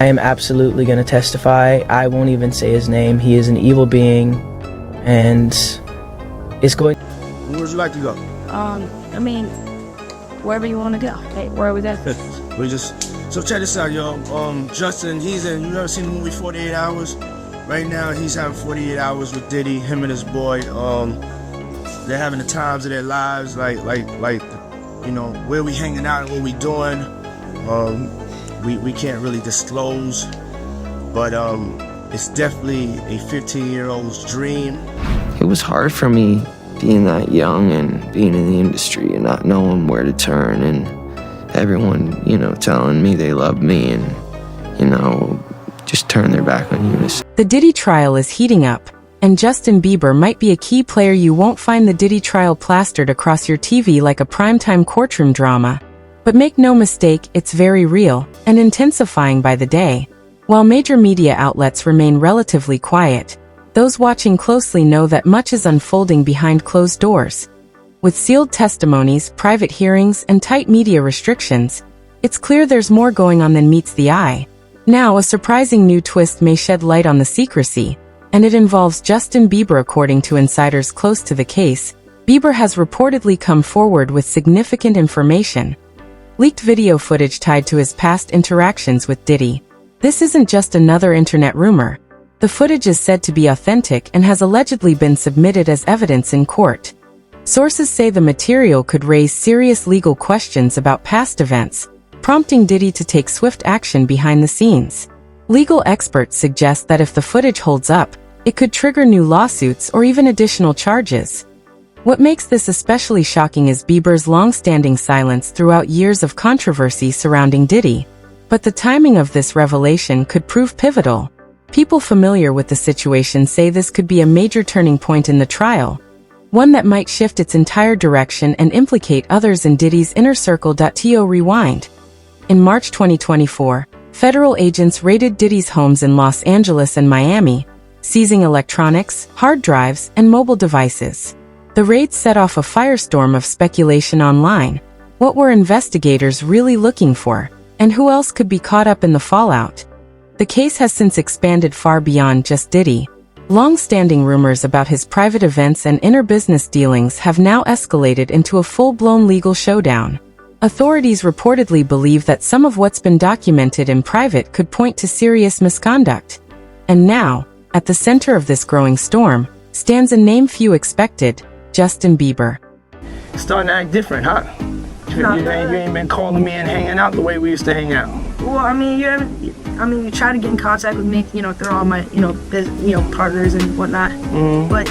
I am absolutely going to testify. I won't even say his name. He is an evil being, and it's going... Where would you like to go? I mean, wherever you want to go. Hey, where are we at? So check this out, yo. Justin, you ever seen the movie 48 Hours? Right now, he's having 48 hours with Diddy, him and his boy. They're having the times of their lives, like, you know, where we hanging out and what we doing. We can't really disclose, but it's definitely a 15-year-old's dream. It was hard for me being that young and being in the industry and not knowing where to turn, and everyone, you know, telling me they love me and, you know, just turn their back on you. The Diddy trial is heating up, and Justin Bieber might be a key player. You won't find the Diddy trial plastered across your TV like a primetime courtroom drama. But make no mistake, it's very real, and intensifying by the day. While major media outlets remain relatively quiet, those watching closely know that much is unfolding behind closed doors. With sealed testimonies, private hearings, and tight media restrictions, it's clear there's more going on than meets the eye. Now, a surprising new twist may shed light on the secrecy, and it involves Justin Bieber. According to insiders close to the case, Bieber has reportedly come forward with significant information. Leaked video footage tied to his past interactions with Diddy. This isn't just another internet rumor. The footage is said to be authentic and has allegedly been submitted as evidence in court. Sources say the material could raise serious legal questions about past events, prompting Diddy to take swift action behind the scenes. Legal experts suggest that if the footage holds up, it could trigger new lawsuits or even additional charges. What makes this especially shocking is Bieber's long-standing silence throughout years of controversy surrounding Diddy. But the timing of this revelation could prove pivotal. People familiar with the situation say this could be a major turning point in the trial, one that might shift its entire direction and implicate others in Diddy's inner circle. To rewind. In March 2024, federal agents raided Diddy's homes in Los Angeles and Miami, seizing electronics, hard drives, and mobile devices. The raid set off a firestorm of speculation online. What were investigators really looking for, and who else could be caught up in the fallout? The case has since expanded far beyond just Diddy. Long-standing rumors about his private events and inner business dealings have now escalated into a full-blown legal showdown. Authorities reportedly believe that some of what's been documented in private could point to serious misconduct. And now, at the center of this growing storm, stands a name few expected, Justin Bieber. Starting to act different, huh? You ain't been calling me and hanging out the way we used to hang out. Well, I mean, you try to get in contact with me, through all my, partners and whatnot. Mm-hmm. But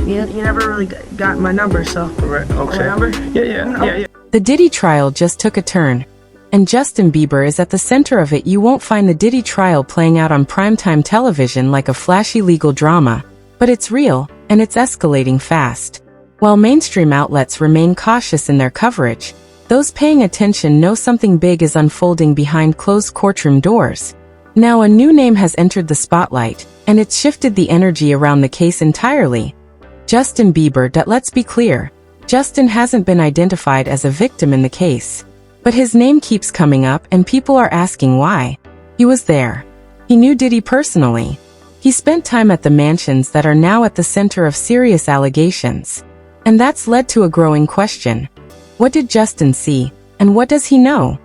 you never really got my number, so. Right, okay. My number? Yeah. The Diddy trial just took a turn, and Justin Bieber is at the center of it. You won't find the Diddy trial playing out on primetime television like a flashy legal drama, but it's real, and it's escalating fast. While mainstream outlets remain cautious in their coverage, those paying attention know something big is unfolding behind closed courtroom doors. Now a new name has entered the spotlight, and it's shifted the energy around the case entirely. Justin Bieber. Let's be clear, Justin hasn't been identified as a victim in the case. But his name keeps coming up and people are asking why. He was there. He knew Diddy personally. He spent time at the mansions that are now at the center of serious allegations. And that's led to a growing question. What did Justin see, and what does he know?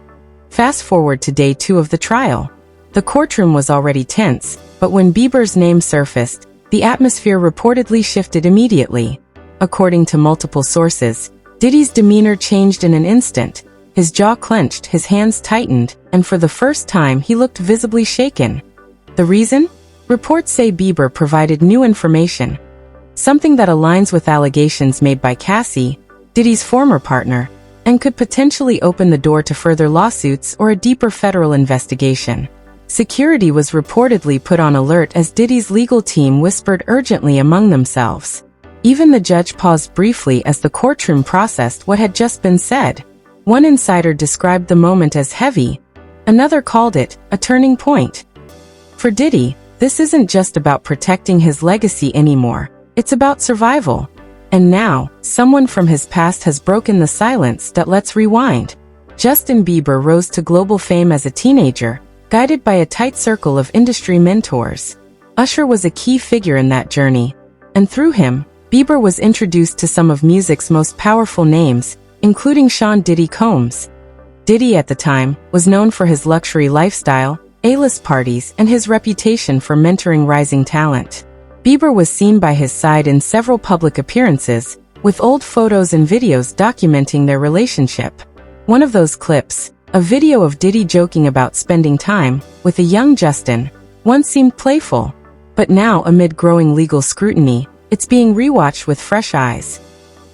Fast forward to day 2 of the trial. The courtroom was already tense, but when Bieber's name surfaced, the atmosphere reportedly shifted immediately. According to multiple sources, Diddy's demeanor changed in an instant. His jaw clenched, his hands tightened, and for the first time he looked visibly shaken. The reason? Reports say Bieber provided new information. Something that aligns with allegations made by Cassie, Diddy's former partner, and could potentially open the door to further lawsuits or a deeper federal investigation. Security was reportedly put on alert as Diddy's legal team whispered urgently among themselves. Even the judge paused briefly as the courtroom processed what had just been said. One insider described the moment as heavy. Another called it a turning point. For Diddy, this isn't just about protecting his legacy anymore. It's about survival. And now, someone from his past has broken the silence. Let's rewind. Justin Bieber rose to global fame as a teenager, guided by a tight circle of industry mentors. Usher was a key figure in that journey, and through him, Bieber was introduced to some of music's most powerful names, including Sean "Diddy" Combs. Diddy at the time was known for his luxury lifestyle, A-list parties, and his reputation for mentoring rising talent. Bieber was seen by his side in several public appearances, with old photos and videos documenting their relationship. One of those clips, a video of Diddy joking about spending time with a young Justin, once seemed playful, but now amid growing legal scrutiny, it's being rewatched with fresh eyes.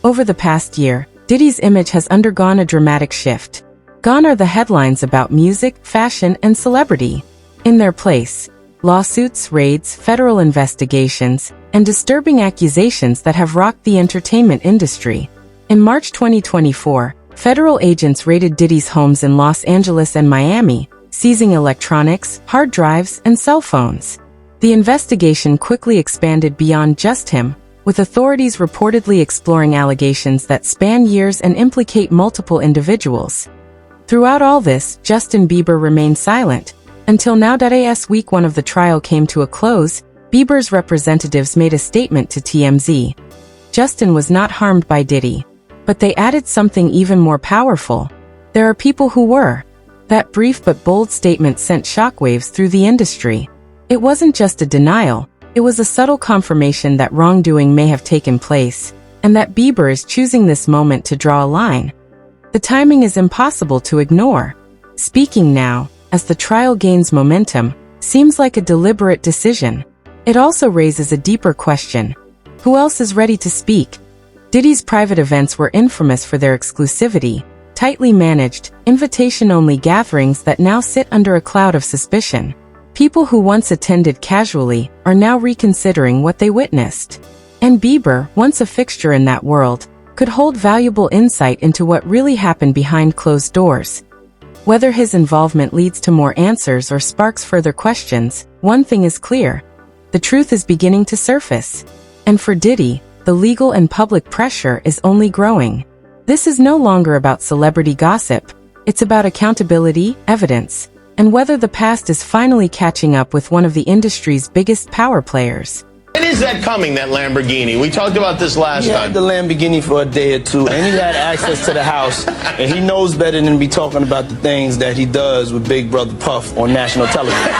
Over the past year, Diddy's image has undergone a dramatic shift. Gone are the headlines about music, fashion, and celebrity. In their place, lawsuits, raids, federal investigations, and disturbing accusations that have rocked the entertainment industry. In March 2024, federal agents raided Diddy's homes in Los Angeles and Miami, seizing electronics, hard drives, and cell phones. The investigation quickly expanded beyond just him, with authorities reportedly exploring allegations that span years and implicate multiple individuals. Throughout all this, Justin Bieber remained silent. Until now. As week one of the trial came to a close, Bieber's representatives made a statement to TMZ. Justin was not harmed by Diddy. But they added something even more powerful. There are people who were. That brief but bold statement sent shockwaves through the industry. It wasn't just a denial, it was a subtle confirmation that wrongdoing may have taken place, and that Bieber is choosing this moment to draw a line. The timing is impossible to ignore. Speaking now, as the trial gains momentum, seems like a deliberate decision. It also raises a deeper question. Who else is ready to speak? Diddy's private events were infamous for their exclusivity, tightly managed, invitation-only gatherings that now sit under a cloud of suspicion. People who once attended casually are now reconsidering what they witnessed. And Bieber, once a fixture in that world, could hold valuable insight into what really happened behind closed doors. Whether his involvement leads to more answers or sparks further questions, one thing is clear. The truth is beginning to surface. And for Diddy, the legal and public pressure is only growing. This is no longer about celebrity gossip. It's about accountability, evidence, and whether the past is finally catching up with one of the industry's biggest power players. When is that coming, that Lamborghini? We talked about this last He time. had the Lamborghini for a day or two, and he had access to the house, and he knows better than to be talking about the things that he does with Big Brother Puff on national television.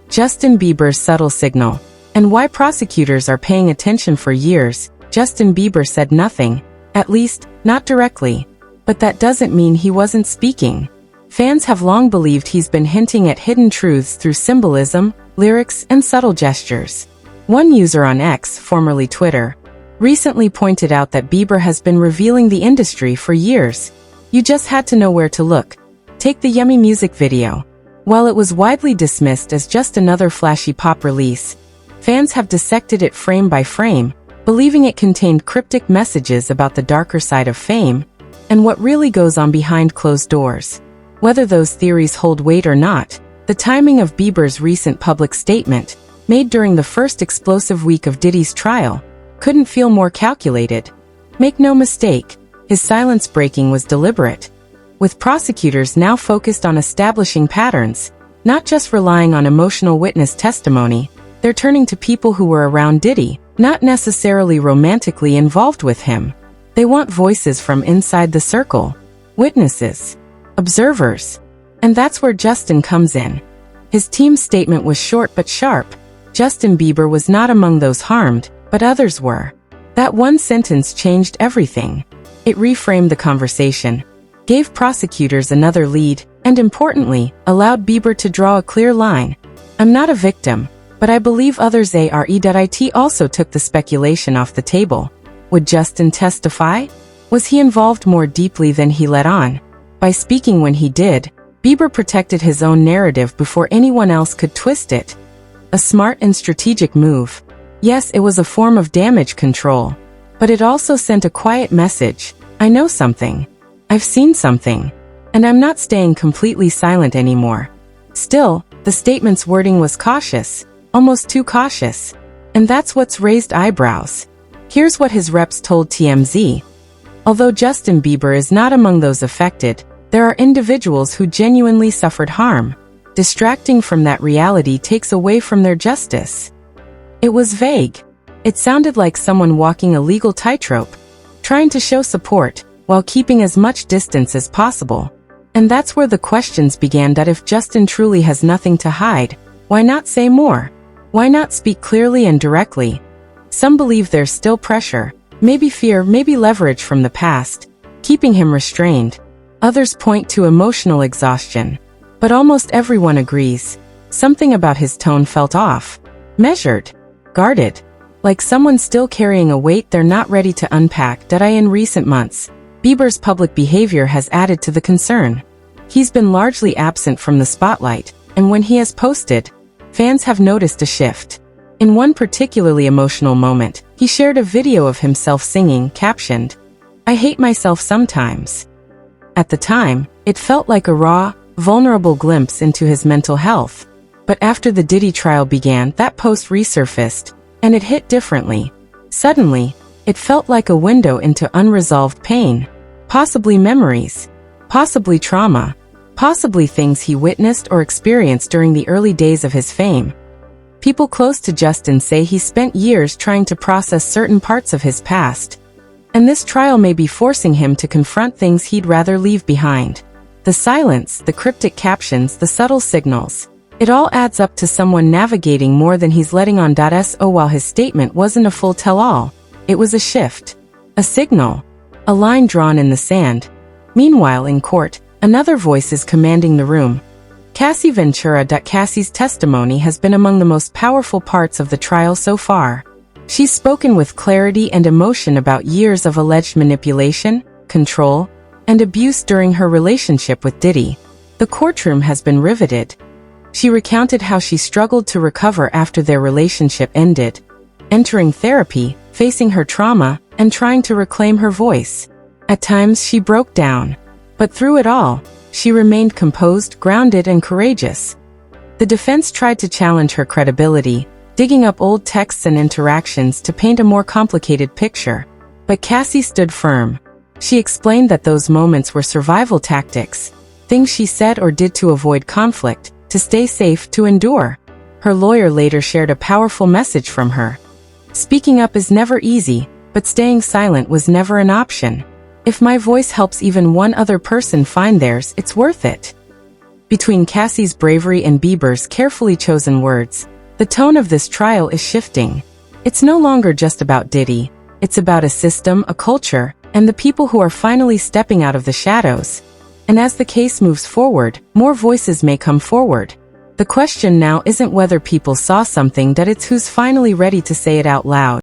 Justin Bieber's subtle signal. And why prosecutors are paying attention for years. Justin Bieber said nothing, at least, not directly. But that doesn't mean he wasn't speaking. Fans have long believed he's been hinting at hidden truths through symbolism, lyrics, and subtle gestures. One user on X, formerly Twitter, recently pointed out that Bieber has been revealing the industry for years. You just had to know where to look. Take the Yummy music video. While it was widely dismissed as just another flashy pop release, fans have dissected it frame by frame, believing it contained cryptic messages about the darker side of fame and what really goes on behind closed doors. Whether those theories hold weight or not, the timing of Bieber's recent public statement, made during the first explosive week of Diddy's trial, couldn't feel more calculated. Make no mistake, his silence breaking was deliberate. With prosecutors now focused on establishing patterns, not just relying on emotional witness testimony, they're turning to people who were around Diddy, not necessarily romantically involved with him. They want voices from inside the circle, witnesses, observers. And that's where Justin comes in. His team's statement was short but sharp. Justin Bieber was not among those harmed, but others were. That one sentence changed everything. It reframed the conversation, gave prosecutors another lead, and importantly, allowed Bieber to draw a clear line. I'm not a victim, but I believe others are. It also took the speculation off the table. Would Justin testify? Was he involved more deeply than he let on? By speaking when he did, Bieber protected his own narrative before anyone else could twist it. A smart and strategic move. Yes, it was a form of damage control. But it also sent a quiet message. I know something. I've seen something. And I'm not staying completely silent anymore. Still, the statement's wording was cautious, almost too cautious. And that's what's raised eyebrows. Here's what his reps told TMZ. Although Justin Bieber is not among those affected, There are individuals who genuinely suffered harm. Distracting from that reality takes away from their justice. It was vague. It sounded like someone walking a legal tightrope, trying to show support while keeping as much distance as possible. And that's where the questions began, that if Justin truly has nothing to hide, why not say more? Why not speak clearly and directly? Some believe there's still pressure, maybe fear, maybe leverage from the past, keeping him restrained. Others point to emotional exhaustion. But almost everyone agrees. Something about his tone felt off, measured, guarded, like someone still carrying a weight they're not ready to unpack. In recent months, Bieber's public behavior has added to the concern. He's been largely absent from the spotlight, and when he has posted, fans have noticed a shift. In one particularly emotional moment, he shared a video of himself singing, captioned, "I hate myself sometimes." At the time, it felt like a raw, vulnerable glimpse into his mental health. But after the Diddy trial began, that post resurfaced, and it hit differently. Suddenly, it felt like a window into unresolved pain, possibly memories, possibly trauma, possibly things he witnessed or experienced during the early days of his fame. People close to Justin say he spent years trying to process certain parts of his past, and this trial may be forcing him to confront things he'd rather leave behind. The silence, the cryptic captions, the subtle signals. It all adds up to someone navigating more than he's letting on. So while his statement wasn't a full tell-all, it was a shift, a signal, a line drawn in the sand. Meanwhile, in court, another voice is commanding the room. Cassie Ventura. Cassie's testimony has been among the most powerful parts of the trial so far. She's spoken with clarity and emotion about years of alleged manipulation, control, and abuse during her relationship with Diddy. The courtroom has been riveted. She recounted how she struggled to recover after their relationship ended, entering therapy, facing her trauma, and trying to reclaim her voice. At times she broke down, but through it all, she remained composed, grounded, and courageous. The defense tried to challenge her credibility, digging up old texts and interactions to paint a more complicated picture. But Cassie stood firm. She explained that those moments were survival tactics, things she said or did to avoid conflict, to stay safe, to endure. Her lawyer later shared a powerful message from her. Speaking up is never easy, but staying silent was never an option. If my voice helps even one other person find theirs, it's worth it. Between Cassie's bravery and Bieber's carefully chosen words, the tone of this trial is shifting. It's no longer just about Diddy. It's about a system, a culture, and the people who are finally stepping out of the shadows. And as the case moves forward, more voices may come forward. The question now isn't whether people saw something, it's who's finally ready to say it out loud.